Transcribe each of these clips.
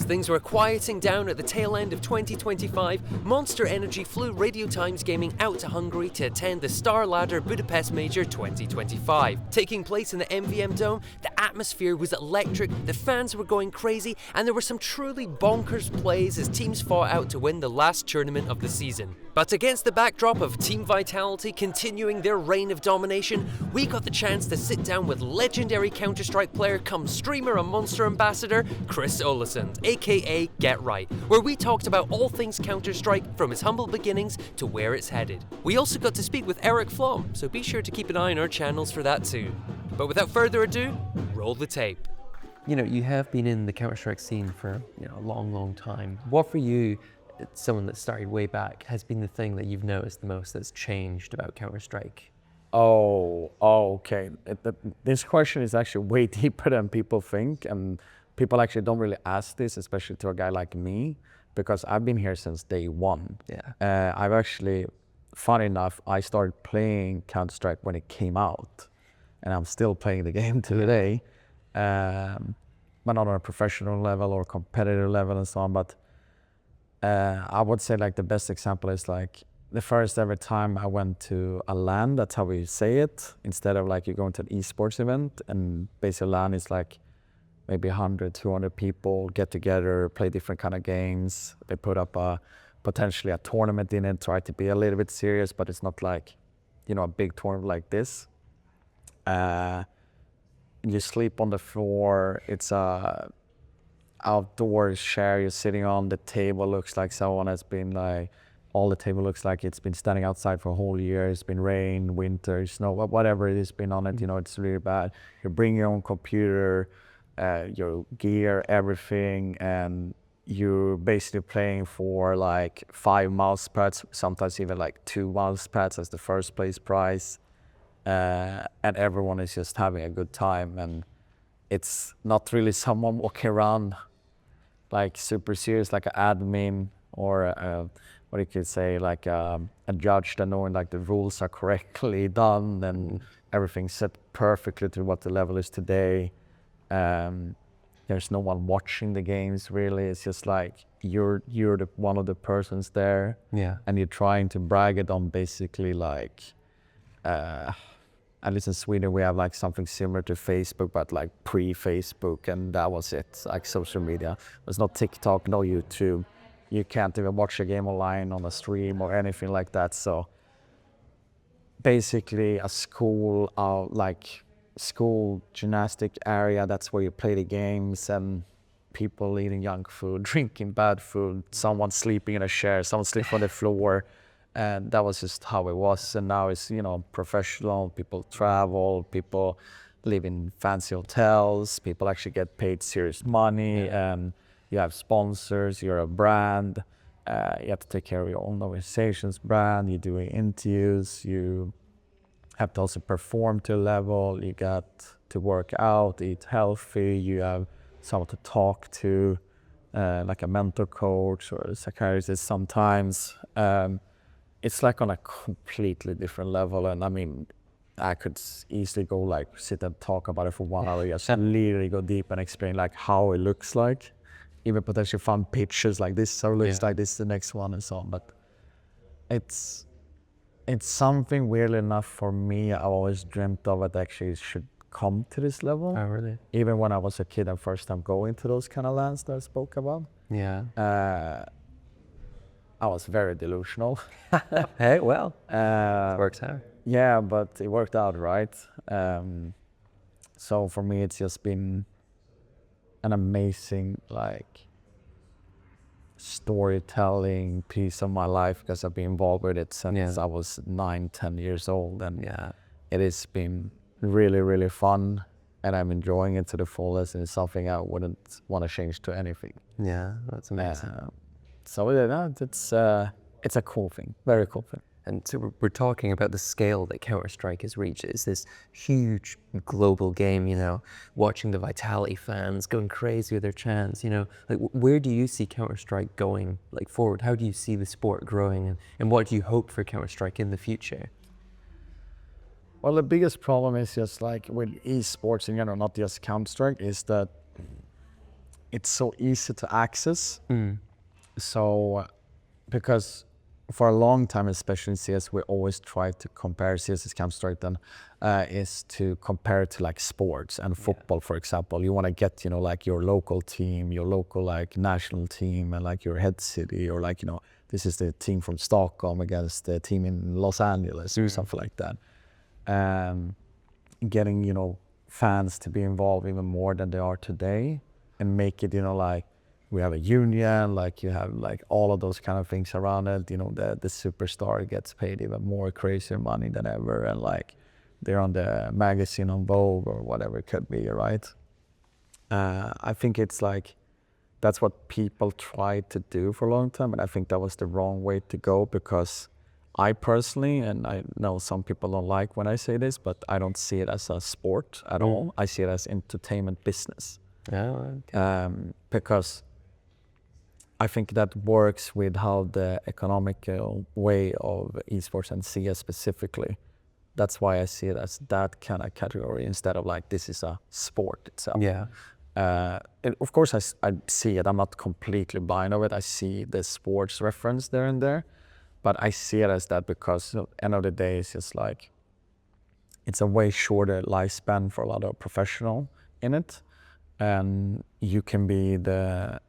things were quieting down at the tail end of 2025, Monster Energy flew Radio Times Gaming out to Hungary to attend the StarLadder Budapest Major 2025. Taking place in the MVM Dome, the atmosphere was electric, the fans were going crazy, and there were some truly bonkers plays as teams fought out to win the last tournament of the season. But against the backdrop of Team Vitality continuing their reign of domination, we got the chance to sit down with legendary Counter-Strike player come streamer and Monster ambassador Chris Olesund, aka Get Right, where we talked about all things Counter-Strike from its humble beginnings to where it's headed. We also got to speak with Eric Flom, so be sure to keep an eye on our channels for that too. But without further ado, roll the tape. You know, you have been in the Counter-Strike scene for a long time. What for you, someone that started way back, has been the thing that you've noticed the most that's changed about Counter-Strike? Okay. This question is actually way deeper than people think, and people actually don't really ask this, especially to a guy like me, because I've been here since day one. Yeah. I've actually, funny enough, I started playing Counter-Strike when it came out, and I'm still playing the game to today, but not on a professional level or competitive level and so on. But I would say like the best example is like the first ever time I went to a LAN, that's how we say it, instead of like you going to an esports event, and basically LAN is like maybe 100, 200 people get together, play different kind of games. They put up potentially a tournament in it, try to be a little bit serious, but it's not like, a big tournament like this. You sleep on the floor, it's a outdoor chair you're sitting on, the table looks like someone has been like, all the table looks like it's been standing outside for a whole year. It's been rain, winter, snow, whatever it has been on it, it's really bad. You bring your own computer, your gear, everything, and you're basically playing for like 5 mouse pads, sometimes even like 2 mouse pads as the first place prize. And everyone is just having a good time, and it's not really someone walking around like super serious, like an admin or what you could say, like a judge that knowing like the rules are correctly done and everything's set perfectly to what the level is today. There's no one watching the games really. It's just like you're one of the persons there, and you're trying to brag it on basically like. At least in Sweden, we have like something similar to Facebook, but like pre-Facebook, and that was it, like social media. There's no TikTok, no YouTube. You can't even watch a game online on a stream or anything like that. So basically a school, school gymnastic area, that's where you play the games, and people eating junk food, drinking bad food, someone sleeping in a chair, someone sleeping on the floor. And that was just how it was. And now it's, professional, people travel, people live in fancy hotels, people actually get paid serious money, and you have sponsors, you're a brand, you have to take care of your own organization's brand, you're doing interviews, you have to also perform to a level, you got to work out, eat healthy, you have someone to talk to, like a mentor coach or a psychiatrist sometimes. It's like on a completely different level, and I mean, I could easily go like sit and talk about it for 1 hour, just literally go deep and explain like how it looks like, even potentially find pictures like this, so it looks like this is the next one and so on. But it's something weirdly enough for me, I always dreamt of it actually should come to this level. Oh, really? Even when I was a kid and first time going to those kind of lands that I spoke about. Yeah. I was very delusional. Hey, well, works out. Yeah, but it worked out, right? So for me, it's just been an amazing, like, storytelling piece of my life, because I've been involved with it since I was 9, 10 years old, and it has been really, really fun, and I'm enjoying it to the fullest, and it's something I wouldn't want to change to anything. Yeah, that's amazing. So it's a cool thing, very cool thing. And so we're talking about the scale that Counter-Strike has reached. It's this huge global game, watching the Vitality fans going crazy with their chants, like where do you see Counter-Strike going like forward? How do you see the sport growing, and what do you hope for Counter-Strike in the future? Well, the biggest problem is just like with esports in general, not just Counter-Strike, is that it's so easy to access. So because for a long time, especially in CS, we always try to compare CS is Counter-Strike then, is to compare it to like sports and football, for example. You want to get, you know, like your local team, your local like national team, and like your head city, or like, you know, this is the team from Stockholm against the team in Los Angeles or something like that. Getting, you know, fans to be involved even more than they are today, and make it, you know, like we have a union, like you have like all of those kind of things around it. You know, the superstar gets paid even more crazier money than ever, and like they're on the magazine on Vogue or whatever it could be, right? I think it's like that's what people tried to do for a long time, and I think that was the wrong way to go, because I personally, and I know some people don't like when I say this, but I don't see it as a sport at all. I see it as entertainment business. Because I think that works with how the economical way of esports and CS specifically. That's why I see it as that kind of category instead of like this is a sport itself. And of course, I see it. I'm not completely blind of it. I see the sports reference there and there, but I see it as that because at the end of the day, it's just like it's a way shorter lifespan for a lot of professional in it, and you can be the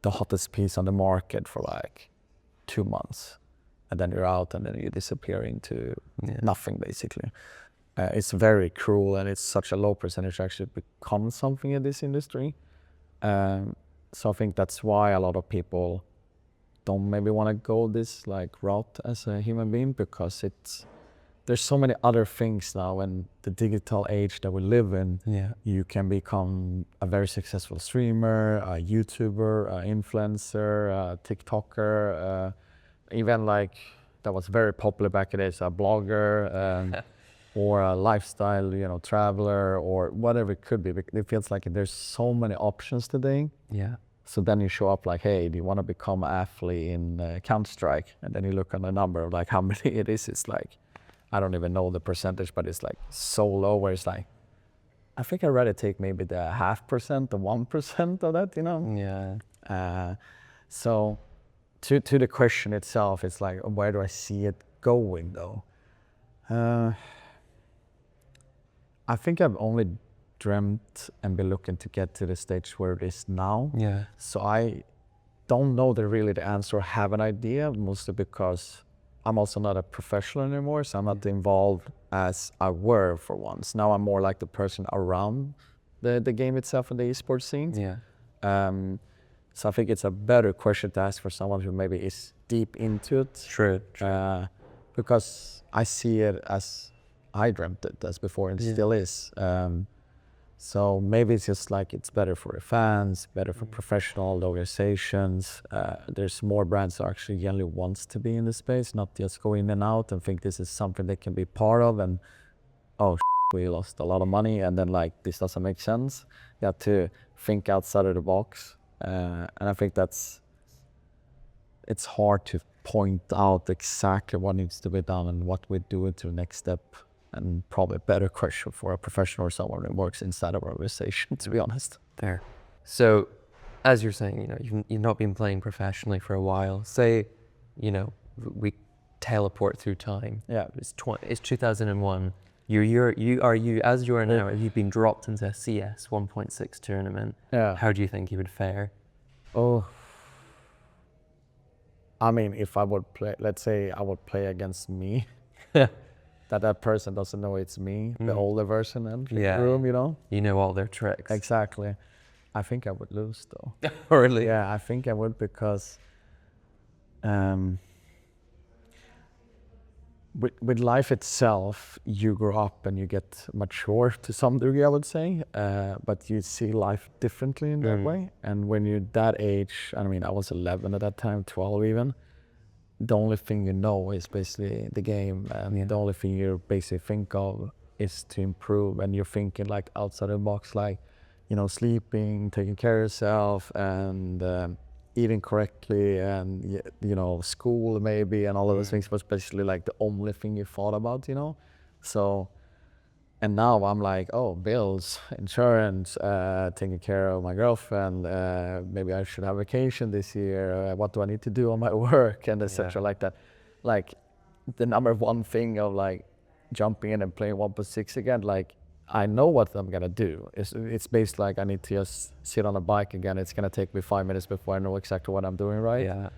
hottest piece on the market for like 2 months, and then you're out, and then you disappear into nothing basically. It's very cruel, and it's such a low percentage to actually become something in this industry. So I think that's why a lot of people don't maybe want to go this like route as a human being, because there's so many other things now in the digital age that we live in. You can become a very successful streamer, a YouTuber, an influencer, a TikToker, even like that was very popular back in the days, a blogger, or a lifestyle, you know, traveler, or whatever it could be. It feels like there's so many options today. So then you show up like, hey, do you want to become an athlete in Counter-Strike? And then you look on the number of like how many it is. It's like, I don't even know the percentage, but it's like so low where it's like, I think I'd rather take maybe the 0.5%, the 1% of that, you know? So to the question itself, it's like, where do I see it going though? I think I've only dreamt and been looking to get to the stage where it is now. So I don't know really the answer or have an idea, mostly because I'm also not a professional anymore, so I'm not involved as I were for once. Now I'm more like the person around the game itself and the esports scene. So I think it's a better question to ask for someone who maybe is deep into it. True. Because I see it as I dreamt it as before, and still is. So maybe it's just like it's better for the fans, better for professional organizations. There's more brands who actually generally wants to be in the space, not just go in and out and think this is something they can be part of, and we lost a lot of money, and then like this doesn't make sense. You have to think outside of the box, and I think it's hard to point out exactly what needs to be done and what we do into the next step. And probably a better question for a professional or someone that works inside of an organization, to be honest. There. So, as you're saying, you know, you've not been playing professionally for a while. Say, you know, we teleport through time. It's 2001. As you are now, you've been dropped into a CS 1.6 tournament. How do you think you would fare? I mean, if I would play, let's say I would play against me. that person doesn't know it's me, the older version in the room, you know? You know all their tricks. Exactly. I think I would lose though. Really? Yeah, I think I would, because with life itself, you grow up and you get mature to some degree, I would say, but you see life differently in that way. And when you're that age, I mean, I was 11 at that time, 12 even, the only thing you know is basically the game, and the only thing you basically think of is to improve, and you're thinking like outside the box, like, you know, sleeping, taking care of yourself, and eating correctly, and you know, school maybe, and all of those things was basically like the only thing you thought about, you know. So And now I'm like, oh, bills, insurance, taking care of my girlfriend. Maybe I should have vacation this year. What do I need to do on my work, and etc. Like that. Like the number one thing of like jumping in and playing 1.6 again. Like I know what I'm gonna do. It's basically like I need to just sit on a bike again. It's gonna take me 5 minutes before I know exactly what I'm doing, right? Yeah.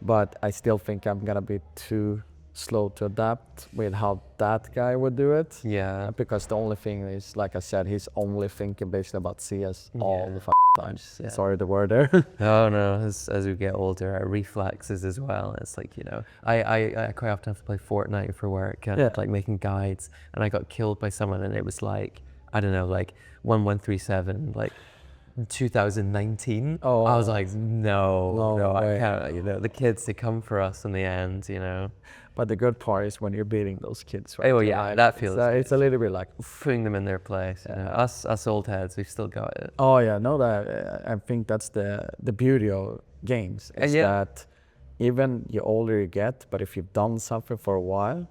But I still think I'm gonna be too slow to adapt with how that guy would do it. Yeah. Because the only thing is, like I said, he's only thinking basically about CS all the time. Yeah. Sorry, the word there. Oh no, as we get older, our reflexes as well. It's like, you know, I quite often have to play Fortnite for work and like making guides, and I got killed by someone, and it was like, I don't know, like 1137, like 2019. Oh, I was like, no, I can't. You know, the kids, they come for us in the end, you know. But the good part is when you're beating those kids, right? Oh yeah, that feels. It's a little bit like putting them in their place. You know? Us old heads, we've still got it. Oh yeah, no, that I think that's the beauty of games. Is that even the older you get, but if you've done something for a while,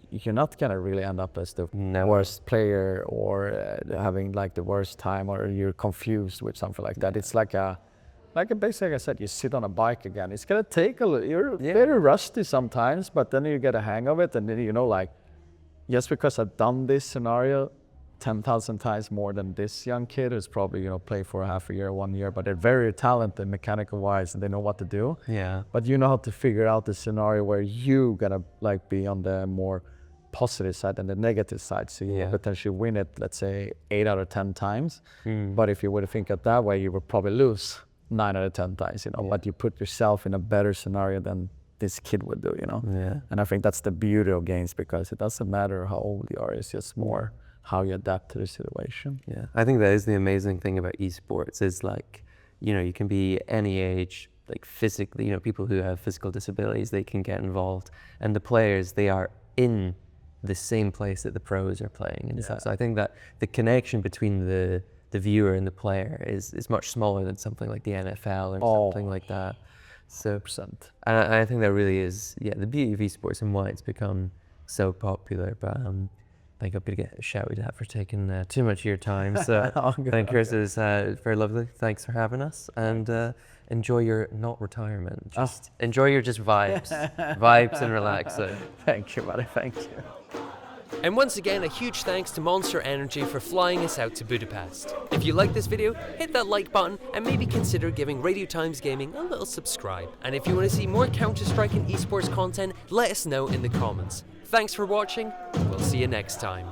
you're not gonna really end up as the worst player or having like the worst time, or you're confused with something like that. It's like basically, like I said, you sit on a bike again. It's gonna take a little. You're very rusty sometimes, but then you get a hang of it, and then you know, like, just because I've done this scenario 10,000 times more than this young kid who's probably, you know, played for half a year, 1 year, but they're very talented mechanical wise and they know what to do. Yeah. But you know how to figure out the scenario where you gotta like be on the more positive side than the negative side. So you potentially win it, let's say 8 out of 10 times. But if you would think it that way, you would probably lose 9 out of 10 times, you know, but you put yourself in a better scenario than this kid would do, you know. Yeah. And I think that's the beauty of games, because it doesn't matter how old you are, it's just more how you adapt to the situation. Yeah, I think that is the amazing thing about esports, is like, you know, you can be any age, like physically, you know, people who have physical disabilities, they can get involved, and the players, they are in the same place that the pros are playing and stuff. So I think that the connection between the viewer and the player is much smaller than something like the NFL or something like that. So, and I think that really is, the beauty of esports and why it's become so popular. But I think I'm going to get shouted at for taking too much of your time. So I think Chris is very lovely. Thanks for having us, and enjoy your not retirement. Just enjoy your vibes, vibes and relaxing. Thank you, buddy. Thank you. And once again, a huge thanks to Monster Energy for flying us out to Budapest. If you like this video, hit that like button and maybe consider giving Radio Times Gaming a little subscribe. And if you want to see more Counter-Strike and esports content, let us know in the comments. Thanks for watching. We'll see you next time.